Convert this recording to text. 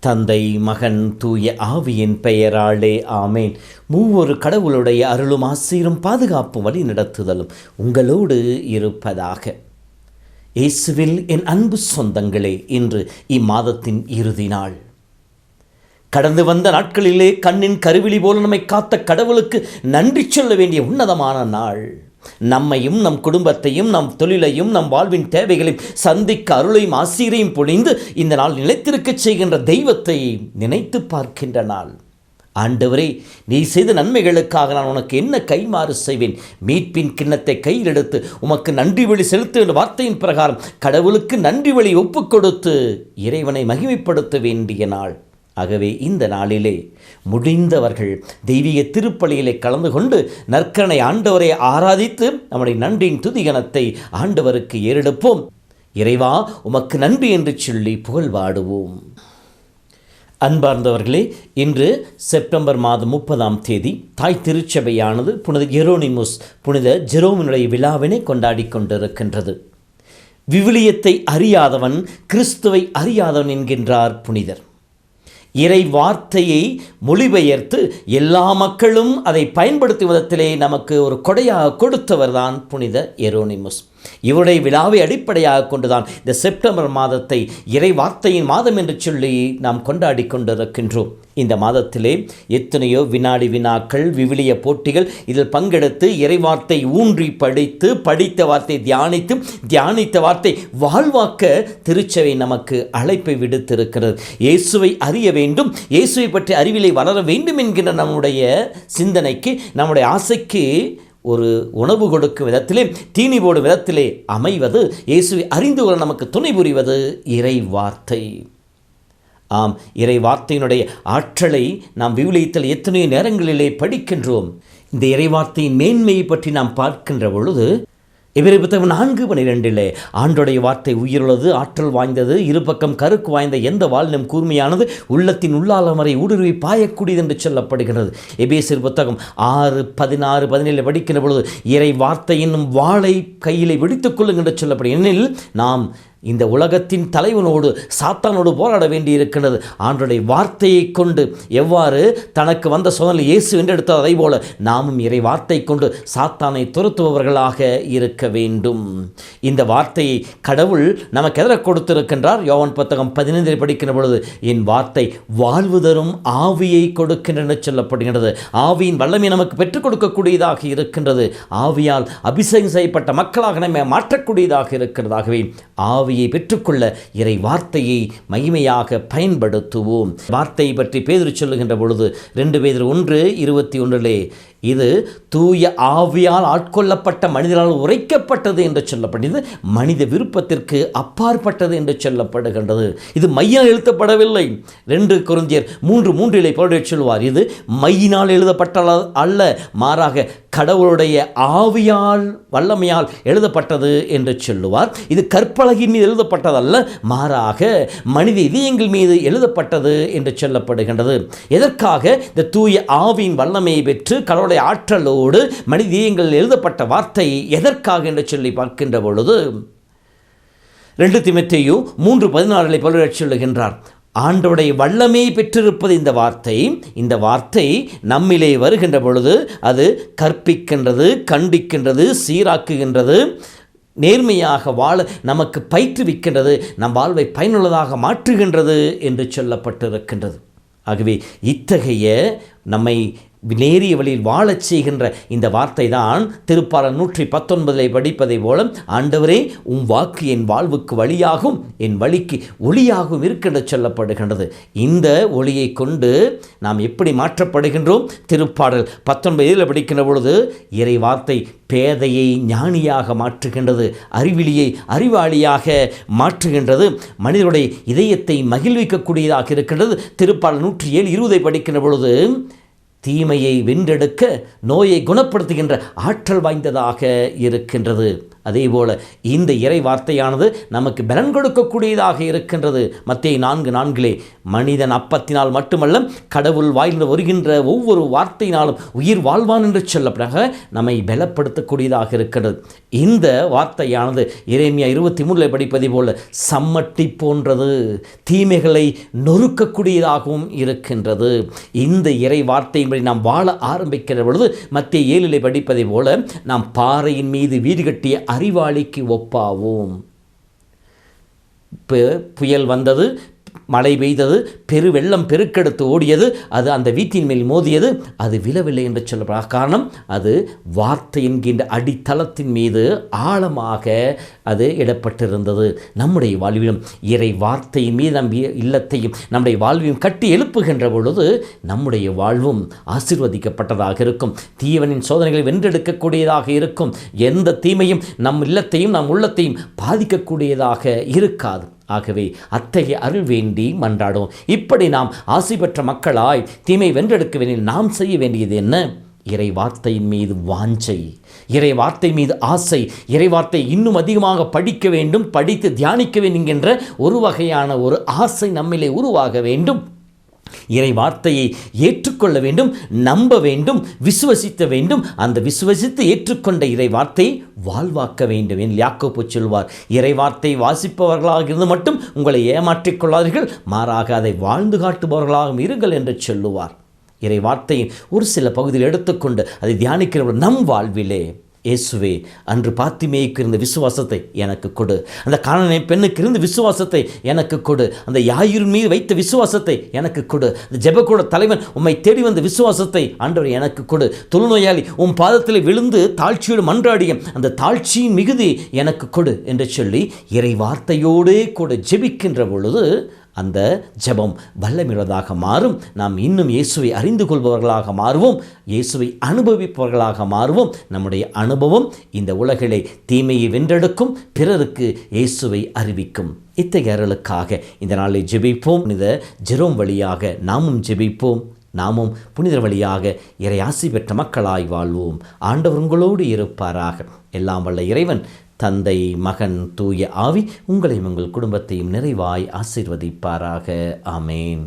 தந்தை, மகன், தூய ஆவியின் பெயராலே ஆமேன். மூவொரு கடவுளுடைய அருளும் ஆசீரும் பாதுகாப்பும் வழி நடத்துதலும் உங்களோடு இருப்பதாக. இயேசுவில் என் அன்பு சொந்தங்களே, இன்று இம்மாதத்தின் இறுதி நாள். கடந்து வந்த நாட்களிலே கண்ணின் கருவிழி போல நம்மை காத்த கடவுளுக்கு நன்றி சொல்ல வேண்டிய உன்னதமான நாள். நம்மையும் நம் குடும்பத்தையும் நம் தொழிலையும் நம் வாழ்வின் தேவைகளையும் சந்திக்க அருளையும் ஆசீரையும் பொழிந்து இந்த நாள் நிலைத்திருக்கச் செய்கின்ற தெய்வத்தை நினைத்து பார்க்கின்ற நாள். ஆண்டவரே, நீ செய்த நன்மைகளுக்காக நான் உனக்கு என்ன கைமாறு செய்வேன்? மீட்பின் கிண்ணத்தை கையில் எடுத்து உமக்கு நன்றி வழி செலுத்த என்ற வார்த்தையின் பிரகாரம் கடவுளுக்கு நன்றி வழி ஒப்புக் கொடுத்து இறைவனை மகிமைப்படுத்த வேண்டிய நாள். ஆகவே இந்த நாளிலே முடிந்தவர்கள் தெய்வீக திருப்பலியிலே கலந்து கொண்டு நற்கரணை ஆண்டவரை ஆராதித்து நம்முடைய நன்றியின் துதிகணத்தை ஆண்டவருக்கு ஏறெடுப்போம். இறைவா, உமக்கு நன்றி என்று சொல்லி புகழ்வாடுவோம். அன்பார்ந்தவர்களே, இன்று செப்டம்பர் மாதம் 30ஆம் தேதி தாய் திருச்சபையானது புனித ஜெரோனிமுஸ் புனித ஜெரோமினுடைய விழாவினை கொண்டாடி கொண்டிருக்கின்றது. விவிலியத்தை அறியாதவன் கிறிஸ்துவை அறியாதவன் என்கின்றார் புனிதர். இறை வார்த்தையை மொழிபெயர்த்து எல்லா மக்களும் அதை பயன்படுத்தும் விதத்திலே நமக்கு ஒரு கொடையாக கொடுத்தவர் தான் புனித எரோனிமுஸ். இவருடைய விழாவை அடிப்படையாக கொண்டுதான் இந்த செப்டம்பர் மாதத்தை இறை வார்த்தையின் மாதம் என்று சொல்லி நாம் கொண்டாடி கொண்டிருக்கின்றோம். இந்த மாதத்திலே எத்தனையோ வினாடி வினாக்கள், விவிலிய போட்டிகள் இதில் பங்கெடுத்து இறைவார்த்தை ஊன்றி படித்த வார்த்தை தியானித்து, தியானித்த வார்த்தை வாழ்வாக்க திருச்சபை நமக்கு அழைப்பை விடுத்திருக்கிறது. இயேசுவை அறிய வேண்டும், இயேசுவை பற்றி அறிவிலை வளர வேண்டும் என்கின்ற நம்முடைய சிந்தனைக்கு, நம்முடைய ஆசைக்கு ஒரு உணவு கொடுக்கும் விதத்திலே, தீனி போடும் விதத்திலே அமைவது, இயேசுவை அறிந்து கொள்ள நமக்கு துணை புரிவது இறை வார்த்தை. ஆம், இறை வார்த்தையினுடைய ஆற்றலை நாம் விவிலியத்தில் எத்தனையோ நேரங்களிலே படிக்கின்றோம். இந்த இறை வார்த்தையின் மேன்மையை பற்றி நாம் பார்க்கின்ற பொழுது எபிரேயர் புத்தகம் 4:12 ஆண்டோடைய வார்த்தை உயிருள்ளது, ஆற்றல் வாய்ந்தது, இருபக்கம் கருக்கு வாய்ந்த, எந்த வாளினும் கூர்மையானது, உள்ளத்தின் உள்ளாலம் வரை ஊடுருவி பாயக்கூடியது என்று சொல்லப்படுகிறது. எபேசியர் புத்தகம் 6:16-17 படிக்கின்ற பொழுது இறை வார்த்தையின் வாளை கையிலே வெடித்துக் கொள்ளுங்கள் என்று சொல்லப்படுகிறது. ஏனெனில் நாம் இந்த உலகத்தின் தலைவனோடு சாத்தானோடு போராட வேண்டியிருக்கிறது. ஆண்டோடைய வார்த்தையை கொண்டு எவ்வாறு தனக்கு வந்த சோதனை இயேசு வென்றெடுத்தார், அதை போல நாமும் இறை வார்த்தை கொண்டு சாத்தானை துரத்துபவர்களாக இருக்க வேண்டும். இந்த வார்த்தையை கடவுள் நமக்கு எதிராக கொடுத்திருக்கின்றார். யோவான் புத்தகம் 15 படிக்கின்ற பொழுது என் வார்த்தை வாழ்வு தரும் ஆவியை கொடுக்கின்றன சொல்லப்படுகின்றது. ஆவியின் வல்லமை நமக்கு பெற்றுக் கொடுக்கக்கூடியதாக இருக்கின்றது. ஆவியால் அபிஷேகம் செய்யப்பட்ட மக்களாக நம்மை மாற்றக்கூடியதாக இருக்கிறதாகவே ஆவியை பெற்றுக்கொள்ள இறை வார்த்தையை மகிமையாக பயன்படுத்துவோம். வார்த்தையை பற்றி பேதுரு சொல்லுகின்ற பொழுது 2 பேதுரு 1:21 இது தூய ஆவியால் ஆட்கொள்ளப்பட்ட மனிதரால் உரைக்கப்பட்டது என்று சொல்லப்படுகிறது. மனித விருப்பத்திற்கு அப்பாற்பட்டது என்று சொல்லப்படுகின்றது. இது மையினால் எழுதப்படவில்லை. 2 கொரிந்தியர் 3:3 பவுல் சொல்வார், இது மையினால் எழுதப்பட்ட அல்ல, மாறாக கடவுளுடைய ஆவியால் வல்லமையால் எழுதப்பட்டது என்று சொல்லுவார். இது கற்பலகின் மீது எழுதப்பட்டதல்ல, மாறாக மனித இதயங்கள் மீது எழுதப்பட்டது என்று சொல்லப்படுகின்றது. எதற்காக? இந்த தூய ஆவியின் வல்லமையை பெற்று கடவுளுடைய ஆற்றலோடு மனித இதயங்களில் எழுதப்பட்ட வார்த்தை எதற்காக என்று சொல்லி பார்க்கின்ற பொழுது 2 தீமோத்தேயு 3:14 பவுல் சொல்லுகின்றார், ஆண்டவருடைய வல்லமை பெற்றிருப்பது இந்த வார்த்தை நம்மிலே வருகின்ற பொழுது அது கற்பிக்கின்றது, கண்டிக்கின்றது, சீராக்குகின்றது, நேர்மையாக வாழ நமக்கு பயிற்றுவிக்கின்றது, நம் வாழ்வை பயனுள்ளதாக மாற்றுகின்றது என்று சொல்லப்பட்டிருக்கின்றது. ஆகவே இத்தகைய நம்மை நேரிய வழியில் வாழச் செய்கின்ற இந்த வார்த்தை தான் திருப்பாடல் 119 படிப்பதை போல, ஆண்டவரே உம் வாக்கு என் வாழ்வுக்கு வழியாகும், என் வழிக்கு ஒளியாகவும் இருக்கின்ற சொல்லப்படுகின்றது. இந்த ஒளியை கொண்டு நாம் எப்படி மாற்றப்படுகின்றோம்? திருப்பாடல் 19 படிக்கின்ற பொழுது இறை வார்த்தை பேதையை ஞானியாக மாற்றுகின்றது, அறிவிலியை அறிவாளியாக மாற்றுகின்றது, மனிதனுடைய இதயத்தை மகிழ்விக்கக்கூடியதாக இருக்கின்றது. திருப்பாடல் 107:20 படிக்கின்ற பொழுது தீமையை வென்றெடுக்க, நோயை குணப்படுத்துகின்ற ஆற்றல் வாய்ந்ததாக இருக்கின்றது. அதேபோல இந்த இறை வார்த்தையானது நமக்கு பலன் கொடுக்கக்கூடியதாக இருக்கின்றது. மத்தேயு 4:4 மனிதன் அப்பத்தினால் மட்டுமல்ல, கடவுள் வாயிலிருந்து வருகின்ற ஒவ்வொரு வார்த்தையினாலும் உயிர் வாழ்வான் என்று சொல்லப்படாக நம்மை பலப்படுத்தக்கூடியதாக இருக்கின்றது. இந்த வார்த்தையானது எரேமியா 23 படிப்பதை போல சம்மட்டி போன்றது, தீமைகளை நொறுக்கக்கூடியதாகவும் இருக்கின்றது. இந்த இறை வார்த்தையின்படி நாம் வாழ ஆரம்பிக்கிற பொழுது மத்தேயு 7 படிப்பதை போல நாம் பாறையின் மீது வீடு கட்டிய அறிவாளிக்கு ஒப்பாவோம். புயல் வந்தது, மழை பெய்தது, பெருவெள்ளம் பெருக்கெடுத்து ஓடியது, அது அந்த வீட்டின் மேல் மோதியது, அது விழவில்லை என்று சொல்லப்பட காரணம் அது வார்த்தை என்கின்ற அடித்தளத்தின் மீது ஆழமாக அது இடப்பட்டிருந்தது. நம்முடைய வாழ்விலும் இறை வார்த்தையின் மீது நம் இல்லத்தையும் நம்முடைய வாழ்வையும் கட்டி எழுப்புகின்ற பொழுது நம்முடைய வாழ்வும் ஆசீர்வதிக்கப்பட்டதாக இருக்கும். தீவனின் சோதனைகளை வென்றெடுக்கக்கூடியதாக இருக்கும். எந்த தீமையும் நம் இல்லத்தையும் நம் உள்ளத்தையும் பாதிக்கக்கூடியதாக இருக்காது. ஆகவே அத்தகைய அருள் வேண்டி மன்றாடும். இப்படி நாம் ஆசி பெற்ற மக்களாய் தீமை வென்றெடுக்க வேண்டிய நாம் செய்ய வேண்டியது என்ன? இறை வார்த்தையின் மீது வாஞ்சை, இறை வார்த்தை மீது ஆசை, இறை வார்த்தை இன்னும் அதிகமாக படிக்க வேண்டும், படித்து தியானிக்க வேண்டும் என்கின்ற ஒரு வகையான ஒரு ஆசை நம்மிலே உருவாக வேண்டும். இறை வார்த்தையை ஏற்றுக்கொள்ள வேண்டும், நம்ப வேண்டும், விசுவசித்த வேண்டும். அந்த விசுவசித்து ஏற்றுக்கொண்ட இறை வார்த்தையை வாழ்வாக்க வேண்டும் என்று யாக்கோபு சொல்வார். இறை வார்த்தை வாசிப்பவர்களாக இருந்து மட்டும் உங்களை ஏமாற்றிக் கொள்ளாதீர்கள், மாறாக அதை வாழ்ந்து காட்டுபவர்களாகவும் இருங்கள் என்று சொல்லுவார். இறை வார்த்தையின் ஒரு சில பகுதியில் எடுத்துக்கொண்டு அதை தியானிக்கிறவர்கள் நம் வாழ்விலே, இயேசுவே, அன்று பாத்திமேயுக்கு இருந்த விசுவாசத்தை எனக்கு கொடு, அந்த கானானிய பெண்ணுக்கு இருந்த விசுவாசத்தை எனக்கு கொடு, அந்த யாயிரின் மீது வைத்த விசுவாசத்தை எனக்கு கொடு, அந்த ஜெபக்கூட தலைவன் உம்மை தேடி வந்த விசுவாசத்தை ஆண்டவர் எனக்கு கொடு, தொழுநோயாளி உம் பாதத்தில் விழுந்து தாழ்ச்சியோடு மன்றாடிய அந்த தாழ்ச்சியின் மிகுதி எனக்கு கொடு என்று சொல்லி இறை வார்த்தையோடே கூட ஜெபிக்கின்ற பொழுது அந்த ஜெபம் வல்லமையுள்ளதாக மாறும். நாம் இன்னும் இயேசுவை அறிந்து கொள்பவர்களாக மாறுவோம், இயேசுவை அனுபவிப்பவர்களாக மாறுவோம். நம்முடைய அனுபவம் இந்த உலகிலே தீமையை வென்றெடுக்கும், பிறருக்கு இயேசுவை அறிவிக்கும். இத்தகைய அருளுக்காக இந்த நாளை ஜெபிப்போம். புனித ஜெரோம் வழியாக நாமும் ஜெபிப்போம். நாமும் புனிதர் வழியாக இறை ஆசி பெற்ற மக்களாய் வாழ்வோம். ஆண்டவர் உங்களோடு இருப்பாராக. எல்லாம் வல்ல இறைவன் தந்தை, மகன், தூய ஆவி உங்களையும் உங்கள் குடும்பத்தையும் நிறைவாய் ஆசீர்வதிப்பாராக. ஆமேன்.